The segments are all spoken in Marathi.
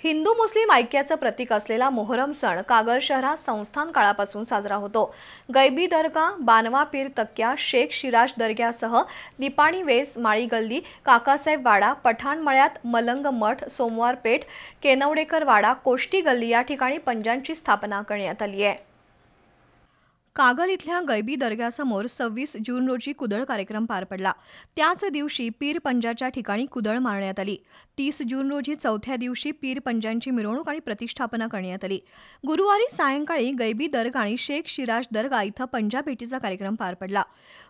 हिंदू मुस्लिम ऐक्याचं प्रतीक असलेला मोहरम सण कागल शहरात संस्थान काळापासून साजरा होतो। गैबी दर्गा, बानवा पीर तक्क्या, शेख शिराज दर्ग्यासह निपाणी वेस, माळी गल्ली, काकासाहेब वाडा, पठाण मळ्यात, मलंग मठ, सोमवार पेठ, केनवडेकर वाडा, कोष्टी गल्ली या ठिकाणी पंजांची स्थापना करण्यात आली आहे। कागल इथल्या गैबी दर्ग्यासमोर 26 जून रोजी कुदळ कार्यक्रम पार पडला। त्याच दिवशी पीर पंजाच्या ठिकाणी कुदळ मारण्यात आली। 30 जून रोजी चौथ्या दिवशी पीर पंजांची मिरवणूक आणि प्रतिष्ठापना करण्यात आली। गुरुवारी सायंकाळी गैबी दर्गा आणि शेख शिराज दर्गा इथं पंजा भेटीचा कार्यक्रम पार पडला।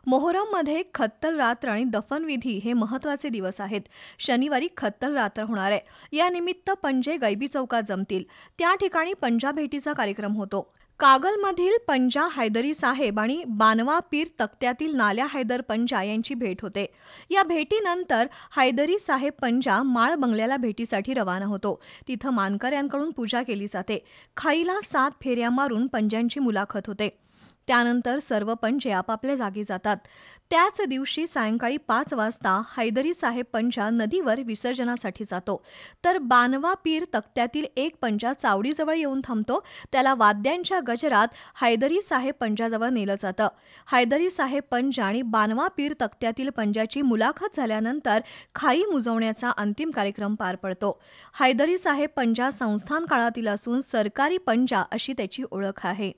मोहरममध्ये खत्तल रात्र आणि दफनविधी हे महत्त्वाचे दिवस आहेत। शनिवारी खत्तल रात्र होणार आहे। या निमित्त पंजे गैबी चौकात जमतील। त्या ठिकाणी पंजा भेटीचा कार्यक्रम होतो। कागलमधील पंजा हैदरी साहेब आणि बानवा पीर तक्त्यातील नाल्या हैदर पंजा यांची भेट होते। या भेटीनंतर हैदरी साहेब पंजा माळ बंगल्याला भेटीसाठी रवाना होतो। तिथं मानकऱ्यांकडून पूजा केली जाते। खाईला 7 फेऱ्या मारून पंजांची मुलाखत होते। त्यानंतर सर्व पंजे आपापल्या जागी जातात। त्याच दिवशी सायंकाळी 5 वाजता हैदरी साहेब पंजा नदीवर विसर्जनासाठी जातो, तर बानवा पीर तक्त्यातील एक पंजा चावडीजवळ येऊन थांबतो। त्याला वाद्यांच्या गजरात हैदरी साहेब पंजाजवळ नेलं जातं। हैदरी साहेब पंजा आणि बानवा पीर तक्त्यातील पंजाची मुलाखत झाल्यानंतर खाई मुजवण्याचा अंतिम कार्यक्रम पार पडतो। हैदरी साहेब पंजा संस्थान काळातील असून सरकारी पंजा अशी त्याची ओळख आहे।